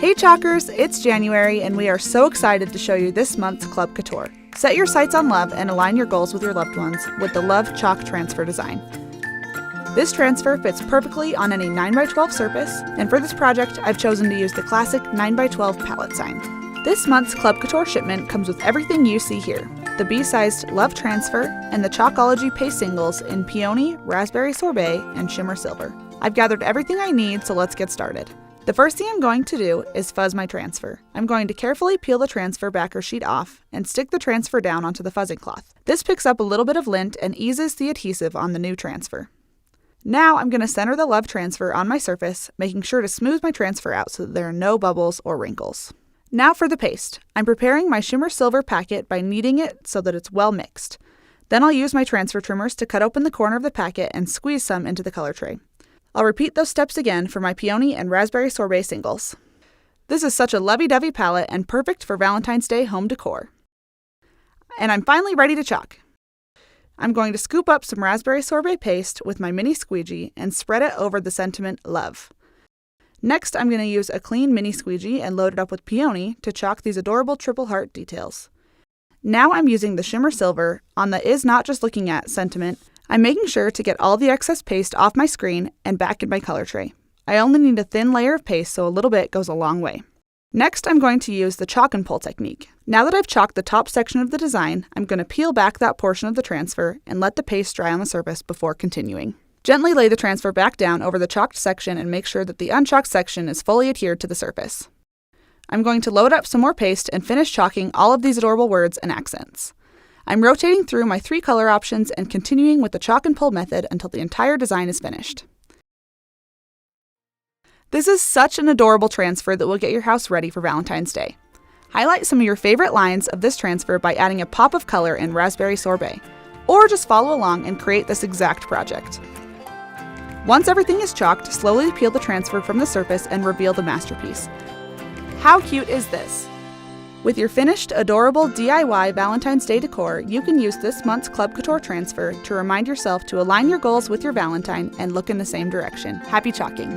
Hey Chalkers, it's January and we are so excited to show you this month's Club Couture. Set your sights on love and align your goals with your loved ones with the Love Chalk Transfer design. This transfer fits perfectly on any 9x12 surface, and for this project I've chosen to use the classic 9x12 palette sign. This month's Club Couture shipment comes with everything you see here: the B-sized Love Transfer and the Chalkology Paste Singles in Peony, Raspberry Sorbet, and Shimmer Silver. I've gathered everything I need, so let's get started. The first thing I'm going to do is fuzz my transfer. I'm going to carefully peel the transfer backer sheet off and stick the transfer down onto the fuzzing cloth. This picks up a little bit of lint and eases the adhesive on the new transfer. Now I'm going to center the Love Transfer on my surface, making sure to smooth my transfer out so that there are no bubbles or wrinkles. Now for the paste. I'm preparing my Shimmer Silver packet by kneading it so that it's well mixed. Then I'll use my transfer trimmers to cut open the corner of the packet and squeeze some into the color tray. I'll repeat those steps again for my Peony and Raspberry Sorbet singles. This is such a lovey-dovey palette and perfect for Valentine's Day home decor. And I'm finally ready to chalk. I'm going to scoop up some Raspberry Sorbet paste with my mini squeegee and spread it over the sentiment Love. Next, I'm going to use a clean mini squeegee and load it up with Peony to chalk these adorable triple heart details. Now I'm using the Shimmer Silver on the Is Not Just Looking At sentiment. I'm making sure to get all the excess paste off my screen and back in my color tray. I only need a thin layer of paste, so a little bit goes a long way. Next, I'm going to use the chalk and pull technique. Now that I've chalked the top section of the design, I'm going to peel back that portion of the transfer and let the paste dry on the surface before continuing. Gently lay the transfer back down over the chalked section and make sure that the unchalked section is fully adhered to the surface. I'm going to load up some more paste and finish chalking all of these adorable words and accents. I'm rotating through my 3 color options and continuing with the chalk and pull method until the entire design is finished. This is such an adorable transfer that will get your house ready for Valentine's Day. Highlight some of your favorite lines of this transfer by adding a pop of color in Raspberry Sorbet, or just follow along and create this exact project. Once everything is chalked, slowly peel the transfer from the surface and reveal the masterpiece. How cute is this? With your finished, adorable DIY Valentine's Day decor, you can use this month's Club Couture Transfer to remind yourself to align your goals with your Valentine and look in the same direction. Happy chalking!